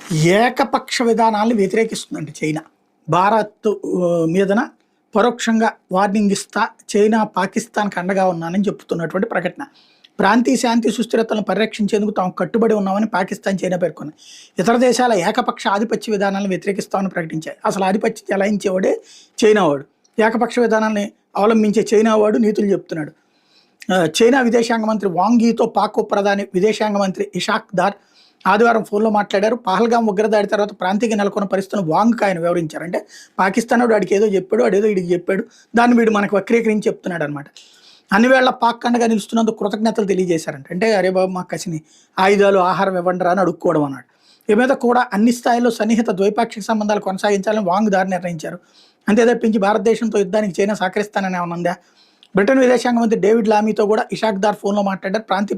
ఏకపక్ష విధానాలను వ్యతిరేకిస్తుందండి చైనా. భారత్ మీదన పరోక్షంగా వార్నింగ్ ఇస్తా చైనా పాకిస్తాన్‌కి అండగా ఉన్నానని చెప్తున్నటువంటి ప్రకటన. ప్రాంతీయ శాంతి సుస్థిరతలను పరిరక్షించేందుకు తాము కట్టుబడి ఉన్నామని పాకిస్తాన్, చైనా పేర్కొన్నాయి. ఇతర దేశాల ఏకపక్ష ఆధిపత్య విధానాలను వ్యతిరేకిస్తామని ప్రకటించాయి. అసలు ఆధిపత్యం చెలాయించేవాడే చైనా వాడు. ఏకపక్ష విధానాల్ని అవలంబించే చైనా వాడు నీతులు చెప్తున్నాడు. చైనా విదేశాంగ మంత్రి వాంగ్ యీతో పాక్ ప్రధాని విదేశాంగ మంత్రి ఇషాక్ దార్ ఆదివారం ఫోన్లో మాట్లాడారు. పహల్గాం ఉగ్రదాడి తర్వాత ప్రాంతీయ నెలకొన్న పరిస్థితులను వాంగ్కి ఆయన వివరించారు. అంటే పాకిస్తాన్ వాడు వాడికి ఏదో చెప్పాడు, వాడేదో వీడికి చెప్పాడు, దాన్ని వీడు మనకు వక్రీకరించి చెప్తున్నాడు అనమాట. అన్ని వేళ పాక్ అండగా నిలుస్తున్నందుకు కృతజ్ఞతలు తెలియజేశారంట. అంటే అరే బాబు మాకు కసిని ఆయుధాలు ఆహారం ఇవ్వండిరా అని అడుక్కోవడం అన్నాడు. ఈ మీద కూడా అన్ని స్థాయిల్లో సన్నిహిత ద్వైపాక్షిక సంబంధాలు కొనసాగించాలని వాంగ్ దారి నిర్ణయించారు. అంతే తప్పించి భారతదేశంతో యుద్ధానికి చైనా సహకరిస్తానని ఏమన్నా ఉందా? బ్రిటన్ విదేశాంగ మంత్రి డేవిడ్ లామీతో కూడా ఇషాక్ దార్ ఫోన్లో మాట్లాడారు. ప్రాంతీయ